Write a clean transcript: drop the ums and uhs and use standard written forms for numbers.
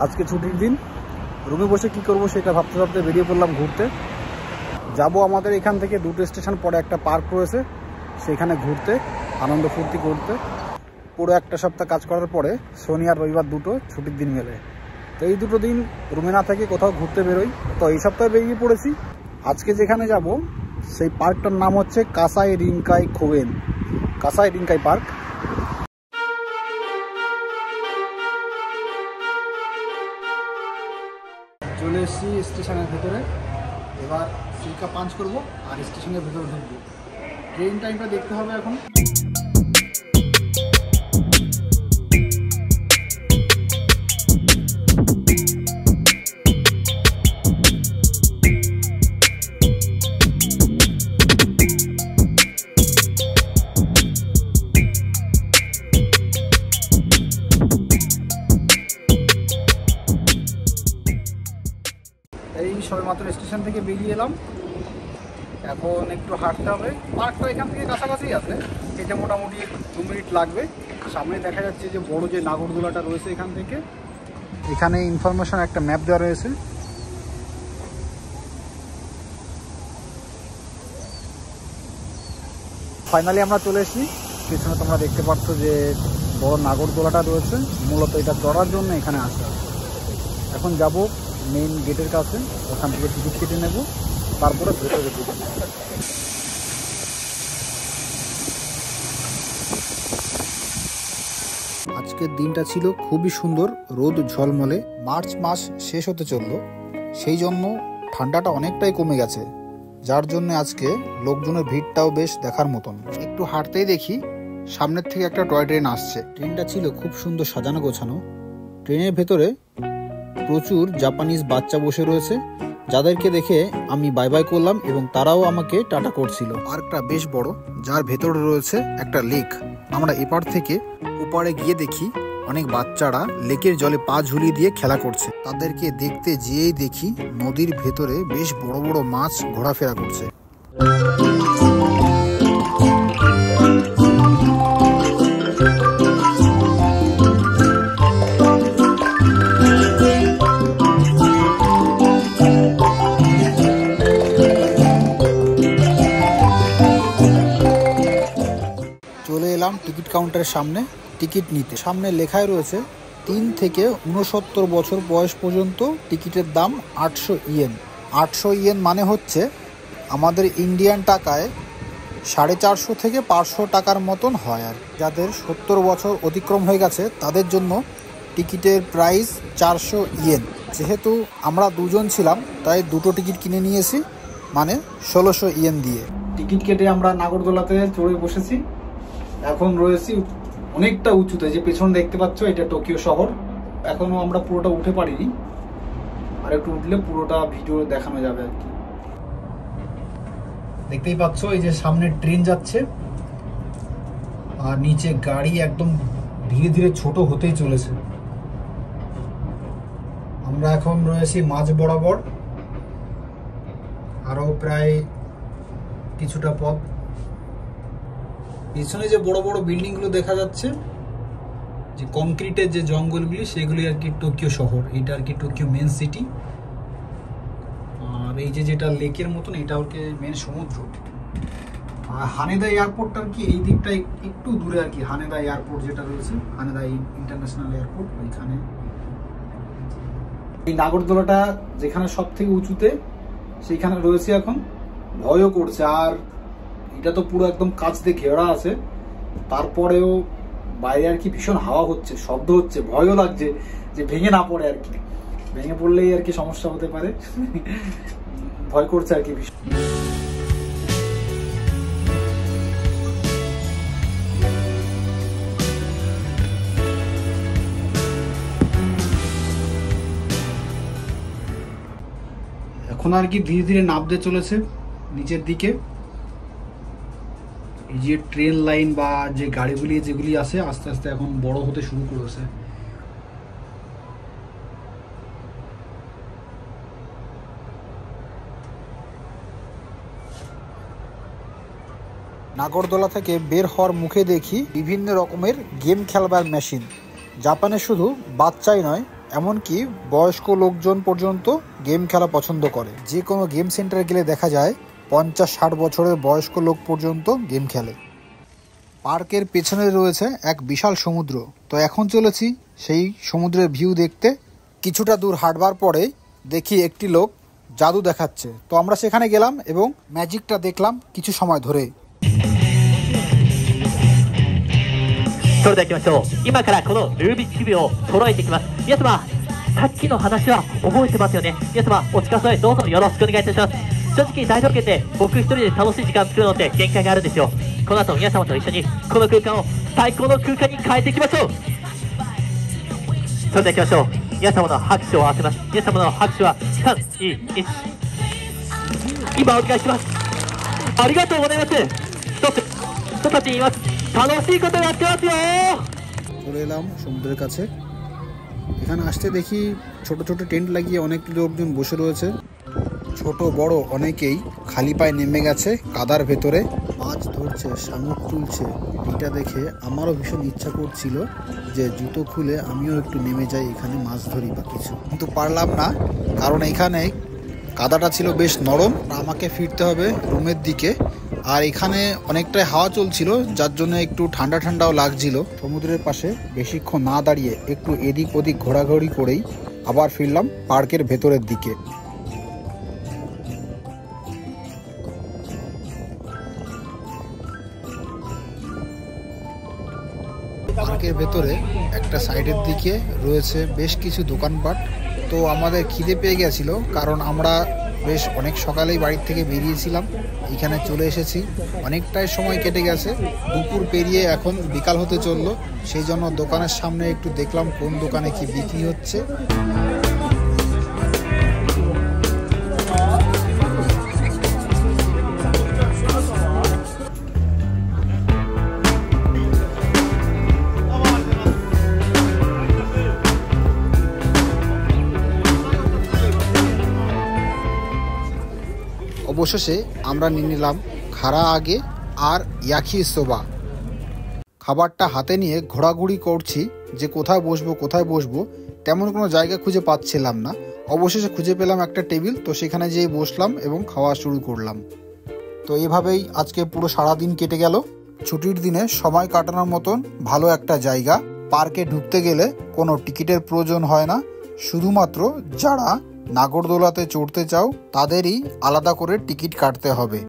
আজকে ছুটির দিন, রুমে বসে কি করব সেটা ভাবতে ভাবতে বেরিয়ে পড়লাম ঘুরতে। যাব আমাদের এখান থেকে 2টো স্টেশন পরে একটা পার্ক রয়েছে, সেখানে ঘুরতে, আনন্দ ফুর্তি করতে। পুরো একটা সপ্তাহ কাজ করার পরে শনি আর রবিবার দুটো ছুটির দিন মেলে। তো এই দুটো দিন রুমে না থেকে কোথাও ঘুরতে বেরোই। তো এই সপ্তাহে বেরিয়ে পড়েছি। আজকে যেখানে যাব সেই পার্কটার নাম হচ্ছে কাসাই রিংকাই খোয়েন, কাসাই রিংকাই পার্ক। চলে এসেছি স্টেশনের ভেতরে। এবার সিলকা পাঞ্চ করব আর স্টেশনের ভেতরে ঢুকবো। ট্রেন টাইমটা দেখতে হবে এখন। এই সবেমাত্র স্টেশন থেকে বেরিয়ে এলাম, এখন একটু হাঁটতে হবে। পার্কটা এখান থেকে কাছাকাছি আছে, এটা মোটামুটি 2 মিনিট লাগবে। সামনে দেখা যাচ্ছে যে বড় যে নাগরদোলাটা রয়েছে এখান থেকে, এখানে ইনফরমেশন একটা ম্যাপ দেওয়া রয়েছে। ফাইনালি আমরা চলে এসেছি। পিছনে তোমরা দেখতে পাচ্ছ যে বড় নাগরদোলাটা রয়েছে, মূলত এটা চড়ার জন্য এখানে আসা। এখন যাব মেইন গেটের কাছে, ওখান থেকে টিকিট কেটে নেব, তারপরে ভেতরে ঢুকবো। আজকের দিনটা ছিল খুবই সুন্দর, রোদ ঝলমলে। মার্চ মাস শেষ হতে চলল, সেই জন্য ঠান্ডাটা অনেকটাই কমে গেছে, যার জন্য আজকে লোকজনের ভিড়টাও বেশ দেখার মতন। একটু হাঁটতেই দেখি সামনের থেকে একটা টয় ট্রেন আসছে। ট্রেনটা ছিল খুব সুন্দর সাজানো গোছানো। ট্রেনের ভেতরে প্রচুর জাপানিজ বাচ্চা বসে রয়েছে, যাদেরকে দেখে আমি বাই বাই করলাম এবং তারাও আমাকে টাটা করছিল। পার্কটা বেশ বড়, যার ভেতরে রয়েছে একটা লেক। আমরা এপার থেকে ওপারে গিয়ে দেখি অনেক বাচ্চারা লেকের জলে পা ঝুলিয়ে দিয়ে খেলা করছে। তাদেরকে দেখতে যেয়েই দেখি নদীর ভেতরে বেশ বড় বড় মাছ ঘোরাফেরা করছে। চলে এলাম টিকিট কাউন্টারের সামনে টিকিট নিতে। সামনে লেখায় রয়েছে 3 থেকে 69 বছর বয়স পর্যন্ত টিকিটের দাম 800 ইয়েন। 800 ইয়েন মানে হচ্ছে আমাদের ইন্ডিয়ান টাকায় 450 থেকে 500 টাকার মতন হয়। আর যাদের 70 বছর অতিক্রম হয়ে গেছে তাদের জন্য টিকিটের প্রাইস 400 ইয়েন। যেহেতু আমরা দুজন ছিলাম তাই দুটো টিকিট কিনে নিয়েছি, মানে 1600 ইয়েন দিয়ে। টিকিট কেটে আমরা নাগরদোলাতে চড়ে বসেছি। এখন রয়েছি অনেকটা উঁচুতে, যে পেছনে দেখতে পাচ্ছ এটা টোকিও শহর। এখনো আমরা পুরোটা উঠে পারিনি, আর একটু উঠলে পুরোটা ভিডিও দেখানো যাবে আর কি। দেখতেই পাচ্ছ এই যে সামনে ট্রেন যাচ্ছে, আর নিচে গাড়ি একদম ধীরে ধীরে ছোট হতেই চলেছে। আমরা এখন রয়েছি মাঝ বরাবর, আরো প্রায় কিছুটা পথ। পিছনে যে বড় বড় বিল্ডিং গুলো দেখা যাচ্ছে, যে কংক্রিটের যে জঙ্গলগুলি, সেগুলি আর কি টোকিও শহর। এটা আর কি টোকিও মেন সিটি। আর এই যে যেটা লেকের মতন, এটা আর কি মেন সমুদ্র। আর হানেদা এয়ারপোর্টটা আর কি এই দিকটা একটু দূরে আর কি। হানেদা এয়ারপোর্ট যেটা রয়েছে, হানেদা ইন্টারন্যাশনাল এয়ারপোর্ট, ওইখানে। এই নাগরদোলাটা যেখানে সব থেকে উঁচুতে, সেইখানে রয়েছে এখন। ভয়ও করছে, আর এটা তো পুরো একদম কাছ দিয়ে ঘেরা আছে, তারপরেও বাইরে আর কি ভীষণ হাওয়া হচ্ছে, শব্দ হচ্ছে, ভয়ও লাগছে যে ভেঙে না পড়ে আর কি। ভেঙে পড়লেই আর কি সমস্যা হতে পারে, ভয় করছে আর কি ভীষণ। এখন আর কি ধীরে ধীরে নামতে চলেছে নিচের দিকে। এই যে ট্রেন লাইন বা যে গাড়িগুলি যেগুলি আছে, আস্তে আস্তে এখন বড় হতে শুরু করেছে। নাগরদোলা থেকে বের হওয়ার মুখে দেখি বিভিন্ন রকমের গেম খেলবার মেশিন। জাপানে শুধু বাচ্চাই নয়, এমনকি বয়স্ক লোকজন পর্যন্ত গেম খেলা পছন্দ করে। যে কোনো গেম সেন্টারে গেলে দেখা যায় 50-60 বছরের বয়স্ক লোক পর্যন্ত গেম খেলে। পার্কের পেছনে রয়েছে এক বিশাল সমুদ্র। তো এখন চলেছি সেই সমুদ্রের ভিউ দেখতে। কিছুটা দূর হাঁটবার পরে দেখি একটি লোক জাদু দেখাচ্ছে। তো আমরা সেখানে গেলাম এবং ম্যাজিকটা দেখলাম কিছু সময় ধরে। それでは行きましょう。今からこのルービックキューブを揃えていきます。皆様、さっきの話は覚えてますよね。皆様、お力添えどうぞよろしくお願いいたします。正直大道家って僕一人で楽しい時間作るのって限界があるんですよ。この後皆様と一緒にこの空間を最高の空間に変えていきましょう。それでは行きましょう。皆様の拍手を合わせます。皆様の拍手は3、2、1。今お願いします。ありがとうございます。一つ言います。楽しいことやってますよ。চলে এলাম সমুদ্রের কাছে। এখানে আসতে দেখি ছোট ছোট টেন্ট লাগিয়ে অনেক লোকজন বসে রয়েছে। ছোট বড় অনেকেই খালি পায়ে নেমে গেছে কাদার ভেতরে, মাছ ধরছে, শামুক তুলছে। এটা দেখে আমারও ভীষণ ইচ্ছা করছিল যে জুতো খুলে আমিও একটু নেমে যাই, এখানে মাছ ধরি বা কিছু, কিন্তু পারলাম না, কারণ এখানে কাদাটা ছিল বেশ নরম। আমাকে ফিরতে হবে রুমের দিকে। আর এখানে অনেকটাই হাওয়া চলছিল, যার জন্য একটু ঠান্ডা ঠান্ডাও লাগছিল। সমুদ্রের পাশে বেশিক্ষণ না দাঁড়িয়ে একটু এদিক ওদিক ঘোরাঘুরি করেই আবার ফিরলাম পার্কের ভেতরের দিকে। পার্কের ভেতরে একটা সাইডের দিকে রয়েছে বেশ কিছু দোকানপাট। তো আমাদের খিদে পেয়ে গেছিল, কারণ আমরা বেশ অনেক সকালেই বাড়ির থেকে বেরিয়েছিলাম, এখানে চলে এসেছি। অনেকটাই সময় কেটে গেছে, দুপুর পেরিয়ে এখন বিকাল হতে চললো। সেই জন্য দোকানের সামনে একটু দেখলাম কোন দোকানে কি বিক্রি হচ্ছে। অবশেষে আমরা নিয়ে নিলাম খারা আগে আর ইয়াকি সোবা। খাবারটা হাতে নিয়ে ঘোরাঘুরি করছি যে কোথায় বসবো, তেমন কোনো জায়গা খুঁজে পাচ্ছিলাম না। অবশেষে খুঁজে পেলাম একটা টেবিল, তো সেখানে যেয়ে বসলাম এবং খাওয়া শুরু করলাম। তো এভাবেই আজকে পুরো সারাদিন কেটে গেল। ছুটির দিনে সময় কাটানোর মতন ভালো একটা জায়গা। পার্কে ঢুকতে গেলে কোনো টিকিটের প্রয়োজন হয় না, শুধুমাত্র যারা নাগরদোলাতে চড়তে চাও তাদেরই আলাদা করে টিকিট কাটতে হবে।